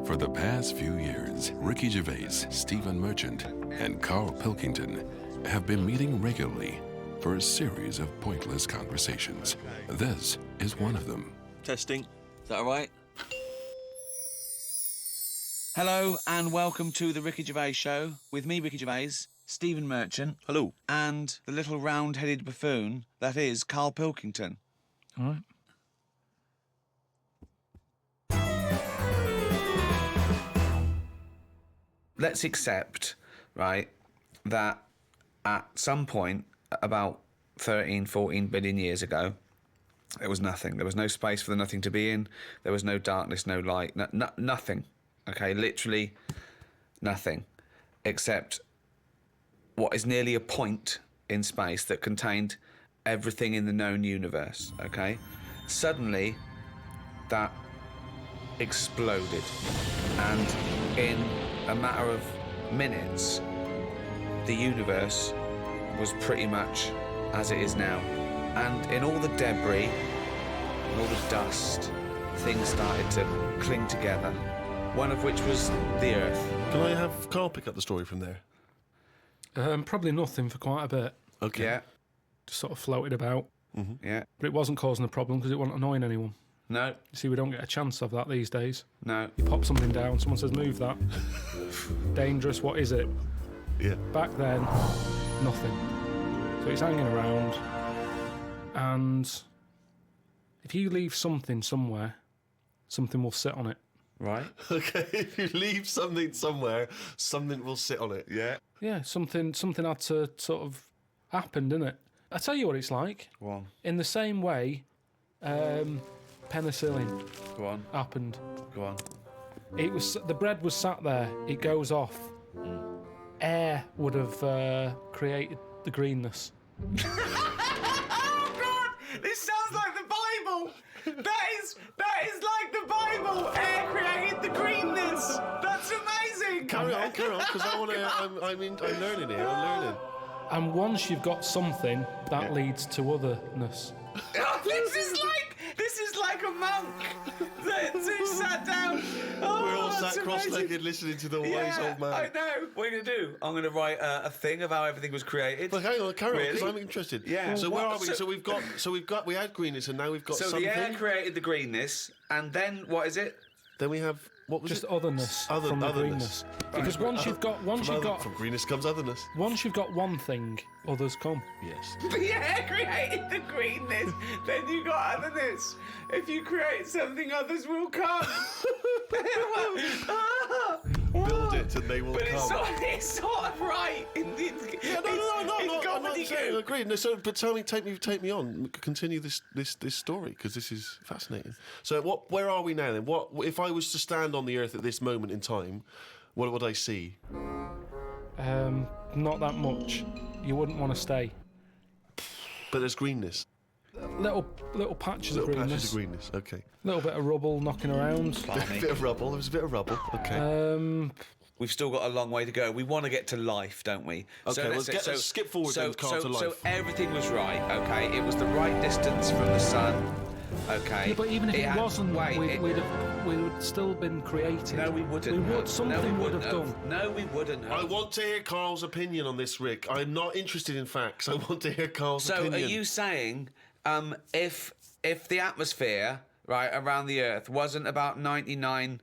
For the past few years, Ricky Gervais, Stephen Merchant, and Karl Pilkington have been meeting regularly for a series of pointless conversations. This is one of them. Testing. Is that all right? Hello and welcome to the Ricky Gervais Show with me, Ricky Gervais, Stephen Merchant. Hello. And the little round-headed buffoon that is Karl Pilkington. All right. Let's accept, right, that at some point, about 13, 14 billion years ago, there was nothing. There was no space for the nothing to be in. There was no darkness, no light, nothing. Okay, literally nothing, except what is nearly a point in space that contained everything in the known universe, okay? Suddenly, that exploded, and in a matter of minutes, the universe was pretty much as it is now. And in all the debris, and all the dust, things started to cling together, one of which was the Earth. Can I have Karl pick up the story from there? Probably nothing for quite a bit. Okay. Yeah, Just sort of floated about. yeah. But it wasn't causing a problem because it wasn't annoying anyone. No, You see, we don't get a chance of that these days. no. You pop something down, someone says, move that. Dangerous, what is it? Yeah. Back then, nothing. So it's hanging around. And if you leave something somewhere, something will sit on it. Right. Okay, if you leave something somewhere, something will sit on it, yeah? Yeah, something had to sort of happen, didn't it? I tell you what it's like. Go on, In the same way, penicillin go on, happened. go on. It was the bread was sat there. It goes off. Air would have created the greenness. Oh God! This sounds like the Bible. That is like the Bible. Air created the greenness. That's amazing. Carry on, because I want to. I'm learning here. I'm learning. And once you've got something, that leads to otherness. This is like a monk that sat down. Oh, We're all that's sat amazing. cross-legged listening to the wise old man. I know. What are you gonna do? I'm gonna write a thing of how everything was created. But hang on, carry on, because Really? I'm interested. Yeah. So where What- are we? So we had greenness, and now we've got So something. the air created the greenness, and then what is it? Then we have what was Just it? otherness from the Otherness. greenness. Because once you've got From greenness comes otherness. once you've got one thing, others come. Yes. The air created the greenness, then you got otherness. If you create something, others will come. Build it, and they will But come. it's sort of right. No, I'm not saying I agree. No, so, but tell me, take me on. Continue this story, because this is fascinating. So, where are we now then? What if I was to stand on the Earth at this moment in time? What would I see? Not that much. You wouldn't want to stay. But there's greenness. Little patches of Little greenness. patches of greenness. Okay. Little bit of rubble knocking around. Bit of rubble. There was a bit of rubble. Okay. We've still got a long way to go. We want to get to life, don't we? Okay, let's skip forward then, Karl, to life. So everything was right, okay? It was the right distance from the sun, okay? Yeah, but even if it had- wasn't, wait, we would still been created. No, we wouldn't. We would. Something would have done. No, we wouldn't have. I want to hear Karl's opinion on this, Rick. I'm not interested in facts. I want to hear Karl's So opinion. are you saying if the atmosphere, right, around the Earth wasn't about 99%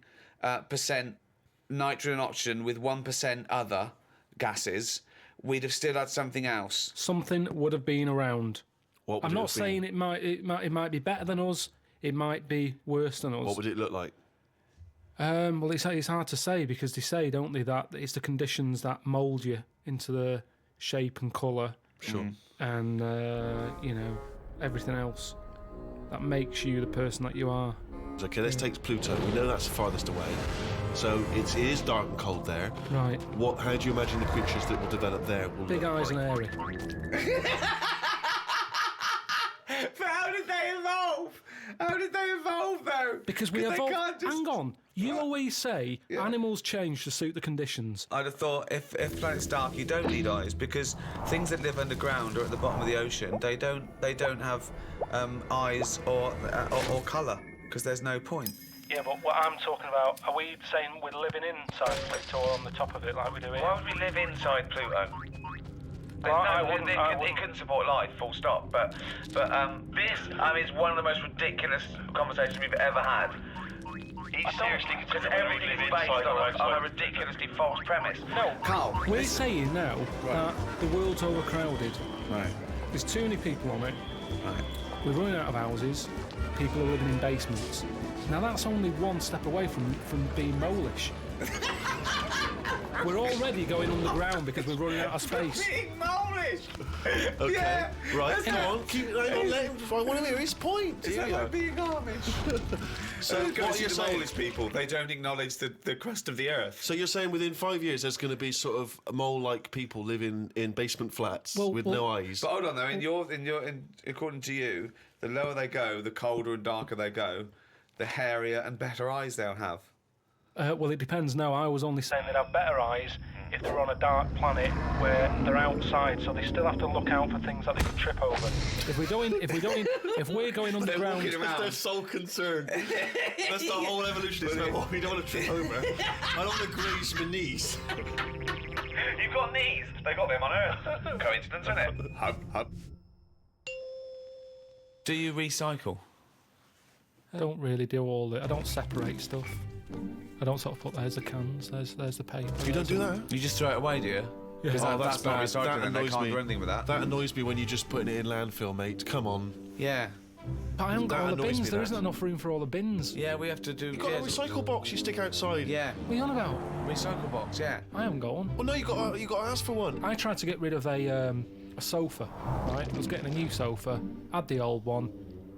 nitrogen oxygen with 1% other gases, we'd have still had something else? Something would have been around. What would I'm it not have saying been? it might be better than us. It might be worse than us. What would it look like? Well, it's hard to say because they say, don't they, that it's the conditions that mould you into the shape and colour. Sure. And everything else that makes you the person that you are. Okay, let's take Pluto. We know that's farthest away. So it is dark and cold there. Right. How do you imagine the creatures that will develop there will Big look eyes like? and hairy. But how did they evolve? How did they evolve, though? Because we they evolved. can't just- Hang on. You always say animals change to suit the conditions. I'd have thought if planet's dark, you don't need eyes because things that live underground or at the bottom of the ocean, they don't have eyes or colour because there's no point. Yeah, but what I'm talking about, are we saying we're living inside Pluto or on the top of it like we do here? Why would we live inside Pluto? It couldn't support life, full stop. But this, is one of the most ridiculous conversations we've ever had. Seriously, because everything is based on a ridiculously false premise. No, Karl, we're saying now that the world's overcrowded. Right. There's too many people on it. Right. We're running out of houses. People are living in basements. Now that's only one step away from being molish. We're already going underground because we're running out of space. Being molish! Okay. Yeah. Right, come on. I want to hear his point. Is that like being Amish? So what are you saying? Polish people, they don't acknowledge the crust of the earth. So you're saying within 5 years there's going to be sort of mole-like people living in basement flats with no eyes? But hold on though, according to you, the lower they go, the colder and darker they go, the hairier and better eyes they'll have. Well, it depends now. I was only saying they'd have better eyes if they're on a dark planet where they're outside, so they still have to look out for things that they could trip over. If we're going underground, That's their sole concern. That's the whole evolution. It's like, we don't want to trip over. I don't want to graze my knees. You've got knees. They got them on Earth. Coincidence, isn't it? Hub. Do you recycle? I don't really do all it. I don't separate stuff. I don't sort of put there's the cans, there's the paper. You don't do that? You just throw it away, do you? Yeah. Because that's not bad. recycling, That and they annoys can't me. do anything with that. That annoys me when you're just putting it in landfill, mate. Come on. Yeah. But I haven't got That all the annoys bins. me, There that. isn't enough room for all the bins. Yeah, we have to do... You've got a recycle box you stick outside. Yeah. What are you on about? Recycle box, yeah. I haven't got one. Well, no, you got to ask for one. I tried to get rid of a sofa, right? I was getting a new sofa, had the old one.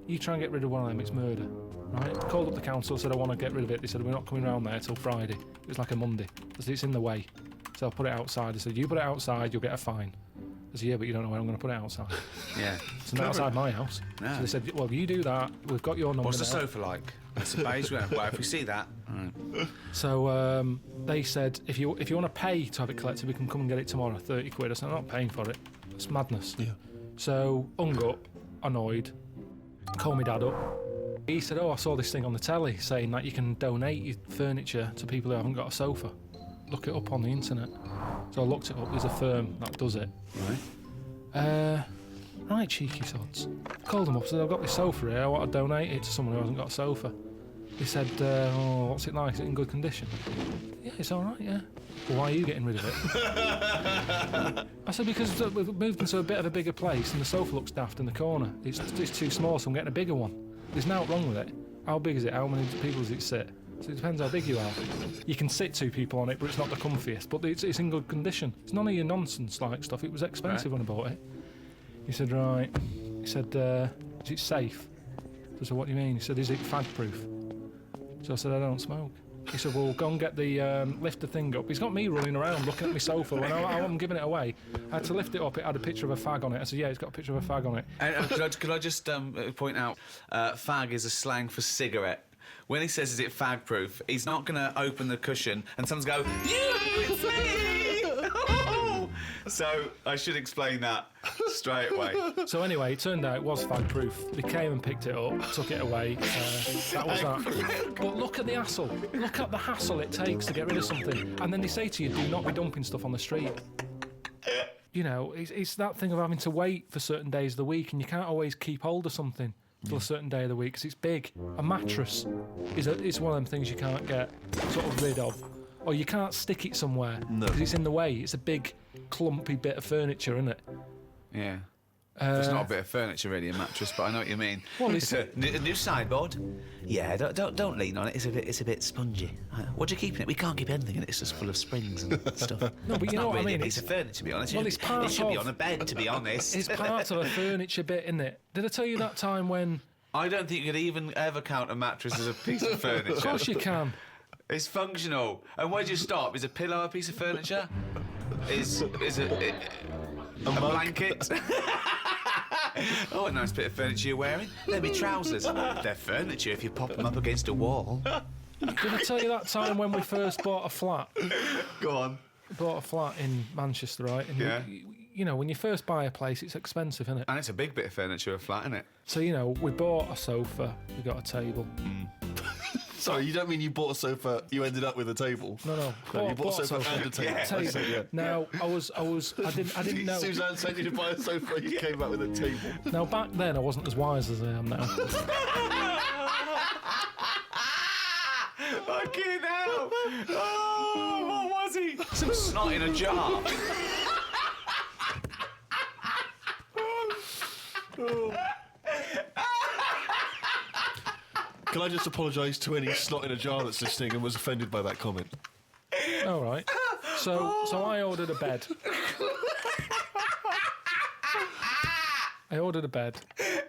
You try and get rid of one of them, it's murder, right? Called up the council, said I want to get rid of it. They said we're not coming round there till Friday. It was like a Monday. I said it's in the way, so I'll put it outside. They said you put it outside, you'll get a fine. I said yeah, but you don't know where I'm going to put it outside. Yeah. It's not outside my house. No. So they said, well, you do that. We've got your number. What's the now. sofa like? It's a beige one. Well, if we see that... So they said if you want to pay to have it collected, we can come and get it tomorrow. 30 quid. I said I'm not paying for it. It's madness. Yeah. So hung up, annoyed. Called my dad up. He said, I saw this thing on the telly saying that you can donate your furniture to people who haven't got a sofa. Look it up on the internet. So I looked it up. There's a firm that does it. Right. Right, cheeky sods. Called them up, said, I've got this sofa here. I want to donate it to someone who hasn't got a sofa. He said, what's it like? Is it in good condition? Yeah, it's all right, yeah. Well, why are you getting rid of it? I said, because we've moved into a bit of a bigger place and the sofa looks daft in the corner. It's too small, so I'm getting a bigger one. There's nothing wrong with it. How big is it? How many people does it sit? So it depends how big you are. You can sit two people on it, but it's not the comfiest. But it's in good condition. It's none of your nonsense-like stuff. It was expensive when I bought it. He said, right. He said, is it safe? I said, what do you mean? He said, is it fag-proof? So I said, I don't smoke. He said, well, go and get the, lift the thing up. He's got me running around looking at my sofa when I'm giving it away. I had to lift it up, it had a picture of a fag on it. I said, yeah, it's got a picture of a fag on it. And could I just point out, fag is a slang for cigarette. When he says, is it fag-proof, he's not going to open the cushion and someone's go, it's me! So I should explain that straight away. So anyway, it turned out it was fag-proof. They came and picked it up, took it away. That was that. But look at the hassle. Look at the hassle it takes to get rid of something. And then they say to you, do not be dumping stuff on the street. You know, it's that thing of having to wait for certain days of the week, and you can't always keep hold of something till a certain day of the week because it's big. A mattress is one of them things you can't get sort of rid of. Or you can't stick it somewhere because it's in the way. It's a big, clumpy bit of furniture, isn't it? Yeah. It's not a bit of furniture, really, a mattress, but I know what you mean. Well, it's a new sideboard. Yeah, don't lean on it. It's a bit spongy. What do you keep in it? We can't keep anything in it. It's just full of springs and stuff. No, but you know what I mean. It's a furniture, to be honest. Well, it's part it should be of- on a bed, to be honest. It's part of a furniture bit, isn't it? Did I tell you that time when... I don't think you could even ever count a mattress as a piece of furniture. Of course you can. It's functional. And where do you stop? Is a pillow a piece of furniture? Is a blanket? Oh, a nice bit of furniture you're wearing. They're my trousers. They're furniture if you pop them up against a wall. Did I tell you that time when we first bought a flat? Go on. We bought a flat in Manchester, right? And Yeah. you know, when you first buy a place, it's expensive, isn't it? And it's a big bit of furniture, a flat, isn't it? So, you know, we bought a sofa, we got a table. Sorry, you don't mean you bought a sofa, you ended up with a table? No. You bought a sofa and a table. Yeah. I see, yeah. Now, I didn't know. Suzanne sent you to buy a sofa, you came back with a table. Now, back then, I wasn't as wise as I am now. Fucking hell! Oh, what was he? Some snot in a jar. Can I just apologise to any snot in a jar that's listening and was offended by that comment? All right. So I ordered a bed.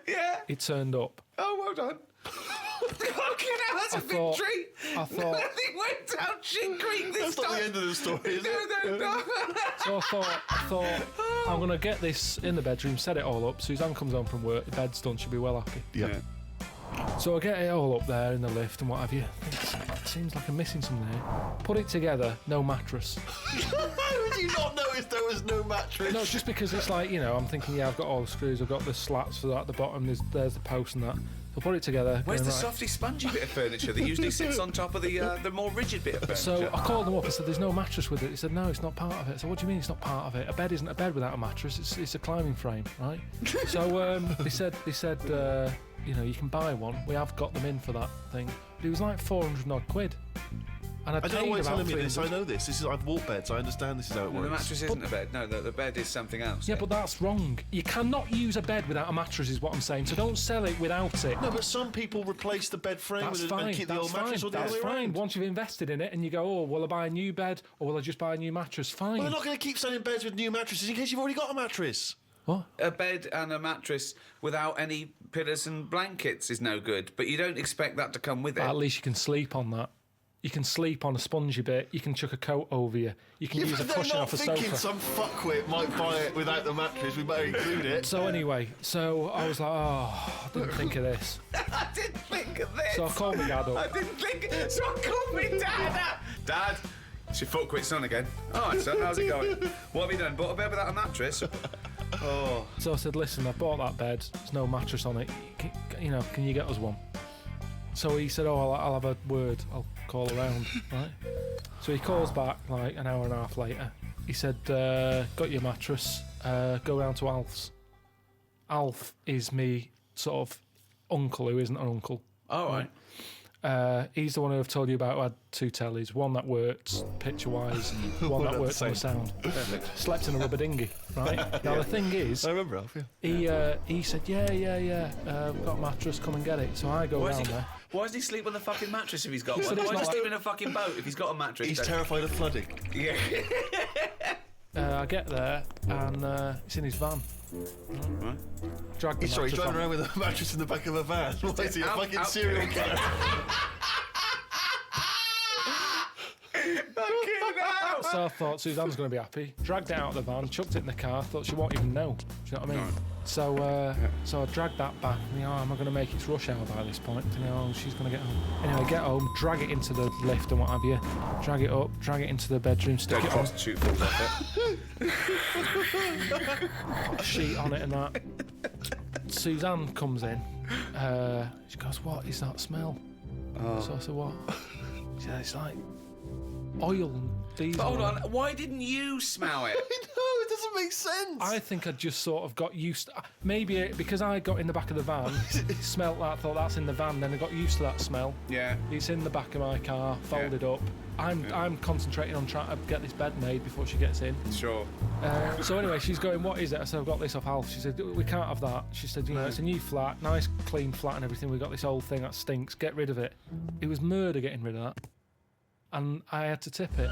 Yeah. It turned up. Oh, well done. Fucking hell, that's a victory. I thought. Nothing went down shit creek this That's not time. the end of the story, is it? No. So I thought I'm gonna get this in the bedroom, set it all up. Suzanne comes home from work, the bed's done, she'll be well happy. Yeah. So I get it all up there in the lift and what have you. It seems like I'm missing something here. Put it together, no mattress. How would you not notice there was no mattress? No, just because it's like, I'm thinking, yeah, I've got all the screws, I've got the slats for that at the bottom, there's the post and that. So put it together. Where's going, the right. softy spongy bit of furniture that usually sits on top of the more rigid bit of furniture? So I called them up and said, there's no mattress with it. He said, no, it's not part of it. So what do you mean it's not part of it? A bed isn't a bed without a mattress. It's a climbing frame, right? So they said, you can buy one. We have got them in for that thing. But it was like 400 odd quid. And I don't know why you're telling me this. I 300. know this. I've walked beds. I understand this is how it The works. mattress isn't a bed. No, the bed is something else. Yeah, but that's wrong. You cannot use a bed without a mattress, is what I'm saying. So don't sell it without it. No, but some people replace the bed frame That's with fine. and keep the That's old fine. mattress or the That's other way fine. around. Once you've invested in it and you go, oh, will I buy a new bed or will I just buy a new mattress? Fine. Well, they're not going to keep selling beds with new mattresses in case you've already got a mattress. What? A bed and a mattress without any pillows and blankets is no good, but you don't expect that to come with it. At least you can sleep on that. You can sleep on a spongy bit. You can chuck a coat over you. You can use a They're cushion not off a thinking sofa. some fuckwit might buy it without the mattress. We better include it. So anyway, I was like, I didn't think of this. I didn't think of this. So I called my dad I up. didn't think. So I called me dad up. Dad, it's your foot quit son again. All right, son, how's it going? What have you done? Bought a bed without a mattress? Oh. So I said, listen, I bought that bed. There's no mattress on it. Can you get us one? So he said, I'll have a word. I'll call around, right? So he calls back like an hour and a half later. He said, got your mattress. Go round to Alf's. Alf is me sort of uncle who isn't an uncle. All right. He's the one who I've told you about who had two tellies. One that worked picture-wise, one that worked on the sound. Slept in a rubber dinghy, right? Now the thing is, I remember Alf, yeah. he said, yeah, we've got a mattress, come and get it. So I go round there. Why does he sleep on the fucking mattress if he's got one? said it's Why not does he like- sleep in a fucking boat if he's got a mattress? He's terrified of flooding. Yeah. I get there and it's in his van. Right. Drag the Sorry, he's mattress driving on. around with a mattress in the back of a van. What is he, a fucking serial killer? Fucking hell. So I thought Suzanne's going to be happy. Dragged it out of the van, chucked it in the car. Thought she won't even know. Do you know what I mean? So I dragged that back. Am I going to make its rush hour by this point? She's going to get home. Anyway, get home, drag it into the lift and what have you. Drag it up, drag it into the bedroom, stick Dead it on, prostitute falls off it. put a sheet on it and that. Suzanne comes in. She goes, "What is that smell?" So I said, "What?" She said, "It's like oil and diesel." But hold on, why didn't you smell it? No, it doesn't make sense. I think I just sort of got used to, maybe because I got in the back of the van, smelt that, thought that's in the van, then I got used to that smell. Yeah. It's in the back of my car, folded up. I'm concentrating on trying to get this bed made before she gets in. Sure. So anyway, she's going, "What is it?" I said, "I've got this off Alf." She said, "We can't have that." She said, "It's a new flat, nice clean flat and everything. We've got this old thing that stinks. Get rid of it." It was murder getting rid of that. And I had to tip it.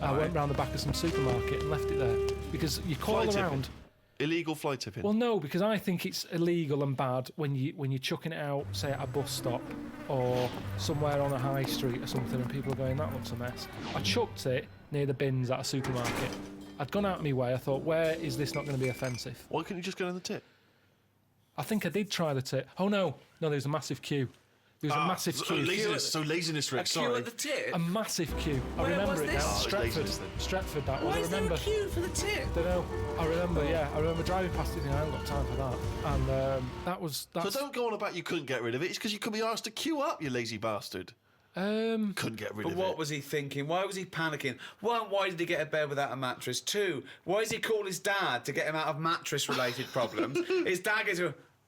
I went round the back of some supermarket and left it there. Because you call Fly around... tipping. Illegal fly tipping. Well, no, because I think it's illegal and bad when you're chucking it out, say at a bus stop or somewhere on a high street or something, and people are going, "That looks a mess." I chucked it near the bins at a supermarket. I'd gone out of my way. I thought, where is this not going to be offensive? Why couldn't you just go down the tip? I think I did try the tip. Oh no, there was a massive queue. There was a massive queue. Laziness, Rick. A queue Sorry. at the tip? A massive queue. I Where remember was it this? now. Oh, Stretford. laziness then. Stretford, that Why was. I is there remember. a queue for the tip? Don't know. I remember, yeah. I remember driving past it and I haven't got time for that. And So don't go on about you couldn't get rid of it. It's because you could be asked to queue up, you lazy bastard. Couldn't get rid But of what it. was he thinking? Why was he panicking? One, why did he get a bed without a mattress? Two, why does he call his dad to get him out of mattress-related problems? His dad goes,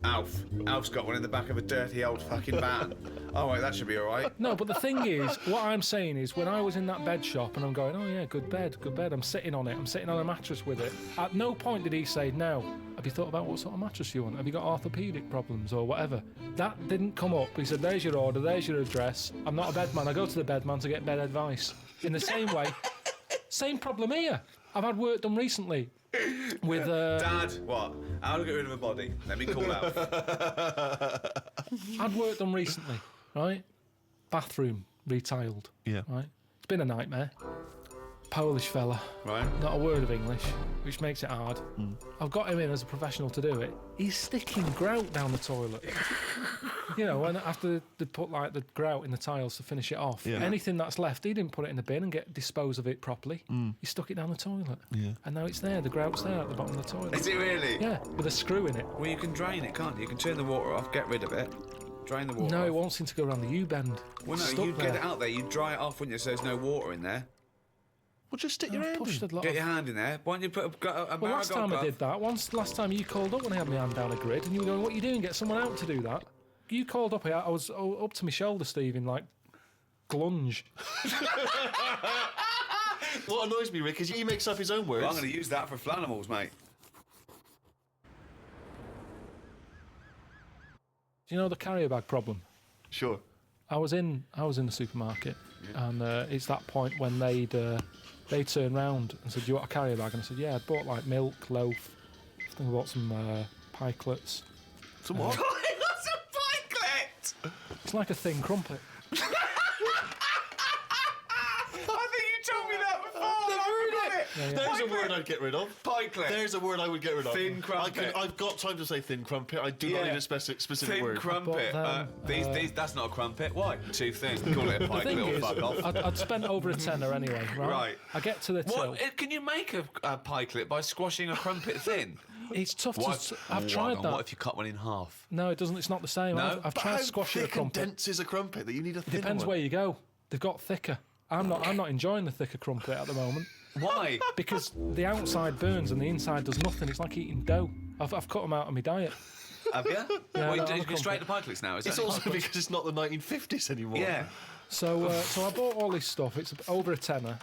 Alf's got one in the back of a dirty old fucking van. Oh, wait, that should be all right. No, but the thing is, what I'm saying is, when I was in that bed shop and I'm going, oh yeah, good bed, I'm sitting on it, I'm sitting on a mattress with it. At no point did he say, now, have you thought about what sort of mattress you want? Have you got orthopaedic problems or whatever? That didn't come up. He said, there's your order, there's your address. I'm not a bed man. I go to the bed man to get bed advice. In the same way, same problem here. I've had work done recently with... Dad, what? How to get rid of a body? Let me call Alf. I'd work done recently, right? Bathroom retiled. Yeah. Right? It's been a nightmare. Polish fella. Right. Not a word of English, which makes it hard. I've got him in as a professional to do it. He's sticking grout down the toilet. You know, when after they put like the grout in the tiles to finish it off, Yeah. anything that's left, he didn't put it in the bin and dispose of it properly. He stuck it down the toilet. Yeah. And now it's there, the grout's there at the bottom of the toilet. Is it really? Yeah, with a screw in it. Well, you can drain it, can't you? You can turn the water off, get rid of it, drain the water No, off. it won't seem to go around the U-bend. Well, no, Stuck you'd there. get it out there, you'd dry it off, wouldn't you, so there's no water in there. Well, just stick your I've hand pushed in. a lot Get of... your hand in there. Why don't you put a Well, last time I glove? did that, last time you called up when I had my hand down a grid, and you were going, what are you doing? Get someone out to do that. You called up here, I was up to my shoulder, Steve, in like glunge. What annoys me, Rick, is he makes up his own words. Well, I'm going to use that for Flanimals, mate. Do you know the carrier bag problem? Sure. I was in the supermarket, and it's that point when they turned round and said, "Do you want a carrier bag?" And I said, "Yeah." I bought like milk, loaf. I think I bought some pikelets. Some what? That's a pikelet! It's like a thin crumpet. I think you told me that before. There's a word I'd get rid of. Pikelet. There's a word I would get rid of. Thin crumpet. I've got time to say thin crumpet. I do not Yeah. need a specific Thin word. crumpet. But These, that's not a crumpet. Why? Too thin. Call it a The pike, thing little is, fuck off. I'd spent over a tenner anyway, right? Right. I get to the till. What? Can you make a pikelet by squashing a crumpet thin? It's tough What? to... I've tried that. What if you cut one in half? No, it doesn't. It's not the same. No? I've But tried how squashing a thick and crumpet. dense is a crumpet that you need a thin Depends one? where you go. They've got thicker. I'm not enjoying the thicker crumpet at the moment Why? because the outside burns and the inside does nothing. It's like eating dough. I've cut them out of my diet. Have you? Yeah, Well, no, you I'm go straight to pikelets now. Is It's that also because it's not the 1950s anymore. Yeah. So I bought all this stuff. It's over a tenner.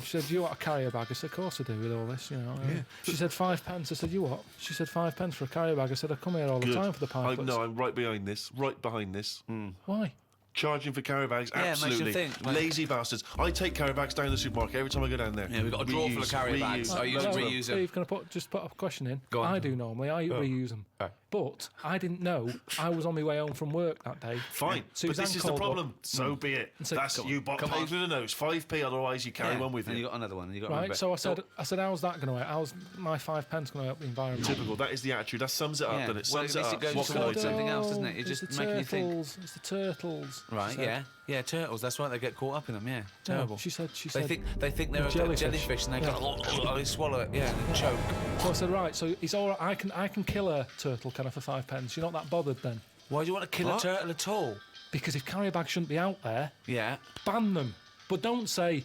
She said, "Do you want a carrier bag?" I said, "Of course I do with all this, you know." She said, 5 pence. I said, "You what?" She said, 5 pence for a carrier bag. I said, "I come here all the Good. time for the pilots." No, I'm right behind this. Right behind this. Why? Charging for carrier bags, Yeah, it makes you absolutely. think, like- Lazy bastards. I take carrier bags down the supermarket every time I go down there. Yeah, we've got a drawer full of carrier bags. I use Hello, reuse them. Steve, can I just put a question in? Go on. I do normally. I reuse them. But I didn't know I was on my way home from work that day. Fine, but Suzanne this is the called problem. up. So be it. said, That's "Come you on, bought come paid on." through the nose. 5p, otherwise you carry one with And you. you got another one. And you got Right, another so I said, how's that going to help? How's my 5 pence going to help the environment? Typical. That is the attitude. That sums it up, Yeah. doesn't it? Well, at Sums least it it up. goes What can I towards do? something else, doesn't it? It's It's just the making you think. turtles. It's the turtles. Right, she said. yeah, turtles. That's right. They get caught up in them. Yeah, No, terrible. she said. They think they're a jellyfish, and they go, they swallow it. Yeah, and choke. So I said, right. So it's all right. I can kill a turtle, can I, for 5 pence? You're not that bothered then? Why do you want to kill a turtle at all? Because if carrier bags shouldn't be out there, Yeah. ban them. But don't say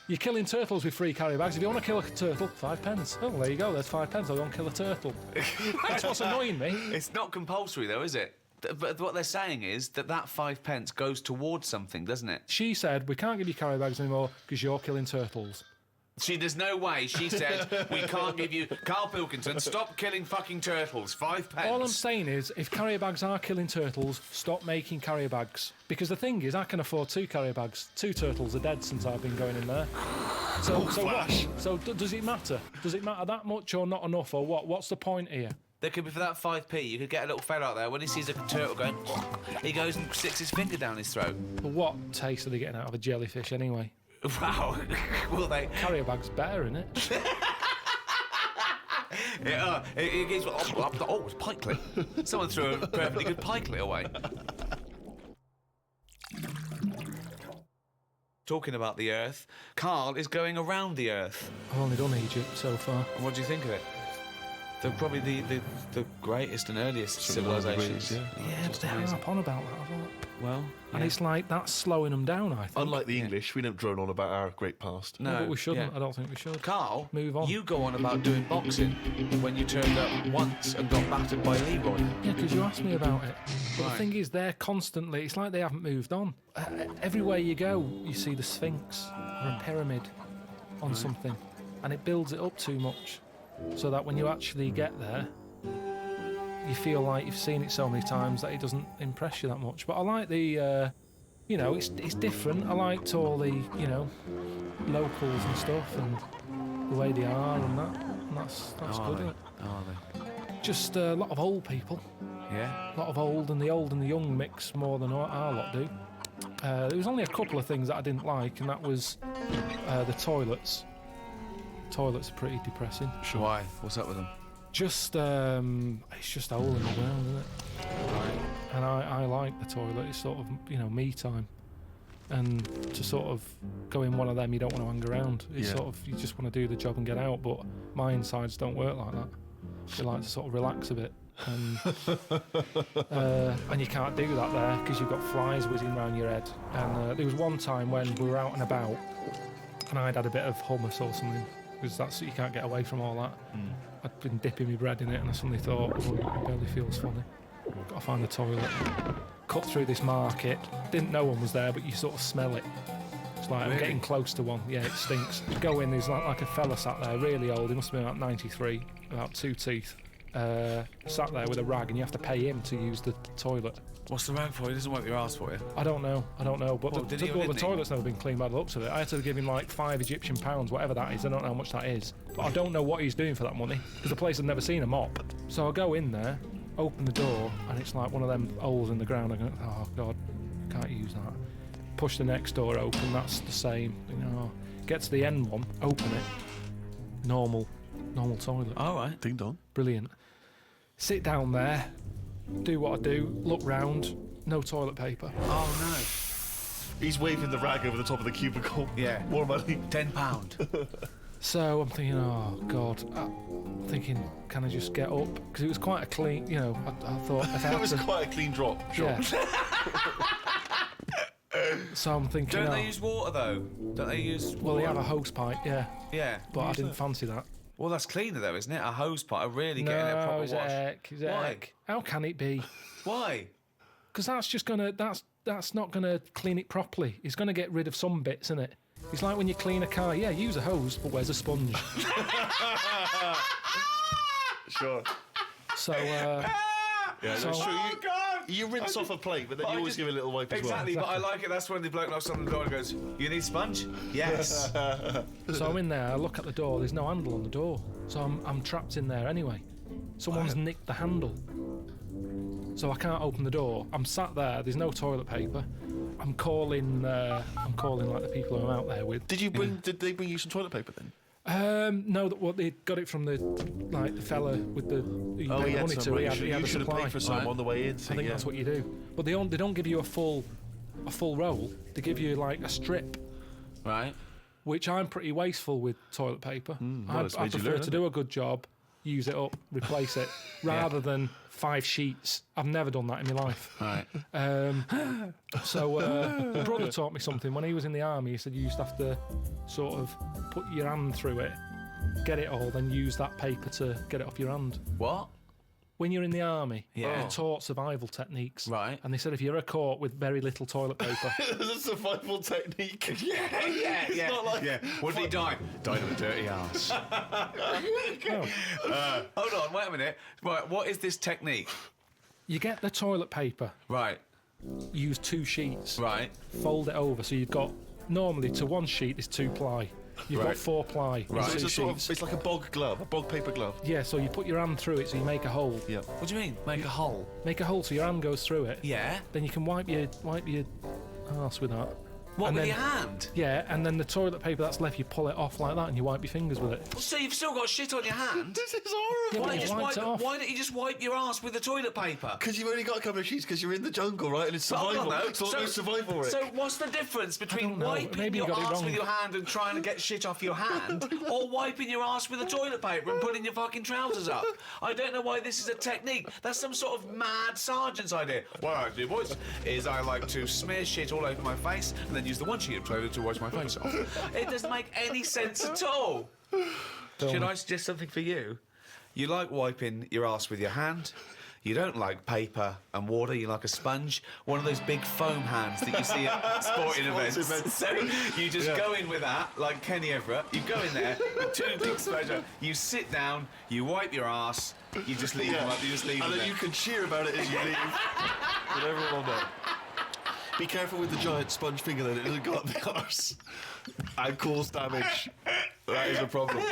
you're killing turtles with free carrier bags. If you want to kill a turtle, 5 pence. Oh, well, there you go. There's 5 pence. I'll go and kill a turtle. That's what's annoying me. It's not compulsory though, is it? But what they're saying is that 5 pence goes towards something, doesn't it? She said we can't give you carrier bags anymore because you're killing turtles. There's no way. She said we can't give you. Karl Pilkington, stop killing fucking turtles. 5 pence. All I'm saying is, if carrier bags are killing turtles, stop making carrier bags. Because the thing is, I can afford 2 carrier bags. 2 turtles are dead since I've been going in there. So what? So does it matter? Does it matter that much or not enough or what? What's the point here? There could be for that 5p. You could get a little fella out there when he sees a turtle going. He goes and sticks his finger down his throat. But what taste are they getting out of a jellyfish anyway? Wow. Will they? Carrier bag's better, isn't it? It gives. Oh, it's pikelet. Someone threw a perfectly good pikelet away. Talking about the Earth, Karl is going around the Earth. I've only done Egypt so far. What do you think of it? They're probably the greatest and earliest civilizations. Yeah. Yeah, but they harp on about that a lot. Well, And it's like that's slowing them down, I think. Unlike the English, we don't drone on about our great past. no, But we shouldn't. yeah. I don't think we should. Carl, Move on. you go on about doing boxing when you turned up once and got battered by Leroy. Yeah, because you asked me about it. But Right. the thing is, they're constantly, it's like they haven't moved on. Everywhere you go, you see the Sphinx or a pyramid on something, and it builds it up too much. So that when you actually get there, you feel like you've seen it so many times that it doesn't impress you that much. But I like the, it's different. I liked all the, locals and stuff and the way they are and that. And that's good, isn't it? Are they? Just a lot of old people. Yeah. A lot of old and the young mix more than our lot do. There was only a couple of things that I didn't like, and that was the toilets. Toilets are pretty depressing. Sure. Why? What's up with them? Just, it's just a hole in the ground, isn't it? And I like the toilet. It's sort of, me time. And to sort of go in one of them, you don't want to hang around. It's sort of, you just want to do the job and get out, but my insides don't work like that. They like to sort of relax a bit. And you can't do that there because you've got flies whizzing around your head. And there was one time when we were out and about and I'd had a bit of hummus or something, because that's, you can't get away from all that. I'd been dipping my bread in it and I suddenly thought, oh, it barely feels funny. Got to find the toilet. Cut through this market, didn't know one was there, but you sort of smell it. It's like, I'm getting close to one. Yeah, it stinks. You go in, there's like a fella sat there, really old, he must have been about 93, about 2 teeth. Sat there with a rag, and you have to pay him to use the toilet. What's the rag for? He doesn't wipe your ass for you. I don't know. But Well, the toilet's never been cleaned by the looks of it. I had to give him like 5 Egyptian pounds, whatever that is. I don't know how much that is. But I don't know what he's doing for that money, because the place had never seen a mop. So I go in there, open the door, and it's like one of them holes in the ground. I go, oh God, can't use that. Push the next door open, that's the same. Get to the end one, open it. Normal toilet. All right. Ding dong. Brilliant. Sit down there, do what I do, look round, no toilet paper. Oh He's waving the rag over the top of the cubicle. Yeah. More money. no. £10. So I'm thinking, oh God. I'm thinking, can I just get up? Because it was quite a clean, I thought if I It had was to, quite a clean drop. Sure. yeah. So I'm thinking, Don't they use water though? Don't they use water? well, they have a hose pipe, yeah, Yeah. but I didn't fancy that. Well, that's cleaner though, isn't it? A hose pipe. I really getting a proper it's wash. heck. Why? How can it be? Why? Because that's not gonna clean it properly. It's gonna get rid of some bits, isn't it? It's like when you clean a car. Yeah, use a hose, but where's a sponge? Sure. So, Yeah, that's So- true. Oh God! You rinse off a plate, but then But you I always just- give it a little wipe Exactly, as but I like it. That's when the bloke knocks on the door and goes, "You need sponge?" Yes. so I'm in there. I look at the door. There's no handle on the door, so I'm trapped in there anyway. Someone's nicked the handle, so I can't open the door. I'm sat there. There's no toilet paper. I'm calling like the people who I'm out there with. Did they bring you some toilet paper then? No, they got it from the fella with the you pay money to. He had you a should have supply. paid for some on the way in. I think that's what you do. But they don't give you a full roll. They give you like a strip, Right. which I'm pretty wasteful with toilet paper. well, it's I made you prefer learn, to do a good job, use it up, replace it, rather than 5 sheets. I've never done that in my life. Right. So my brother taught me something. When he was in the army, he said you used to have to sort of put your hand through it, get it all, then use that paper to get it off your hand. What? When you're in the army, Yeah. they're taught survival techniques. Right. And they said if you're caught with very little toilet paper, It's a survival technique. Yeah. not like- yeah. What did he die? Died of a dirty ass. Hold on, wait a minute. Right, what is this technique? you get the toilet paper, Right. use 2 sheets, Right. fold it over. So you've got, normally to 1 sheet is 2 ply. You've Right. got 4 ply. Right. So Two it's a sort sheets. of, it's like a bog glove, a bog paper glove. Yeah, so you put your hand through it so you make a hole. Yeah. What do you mean? Make a hole? Make a hole so your hand goes through it. Yeah. Then you can wipe your arse with that. What, And with then- your hand? Yeah, and then the toilet paper that's left, you pull it off like that and you wipe your fingers with it. So you've still got shit on your hand? This is horrible. Yeah, Why but don't, you wiped just it off. why don't you just wipe your ass with the toilet paper? Because you've only got a couple of sheets because you're in the jungle, right? And it's Hold survival. on, though. It's almost survival, Rick. So what's the difference between don't know. wiping Maybe you your got it ass wrong. with your hand and trying to get shit off your hand, or wiping your ass with the toilet paper and putting your fucking trousers up? I don't know why this is a technique. That's some sort of mad sergeant's idea. What I do, boys, is I like to smear shit all over my face and then use the one sheet of toilet to wash my face off. It doesn't make any sense at all. Should I suggest something for you? You like wiping your ass with your hand. You don't like paper and water, you like a sponge. One of those big foam hands that you see at sporting events. So you just go in with that, like Kenny Everett. You go in there with two big sponges. You sit down, you wipe your ass, you just leave them up, you just leave and them then there. you can cheer about it as you leave. And everyone will know. Be careful with the giant sponge finger then, it doesn't go up the arse and cause damage. That is a problem.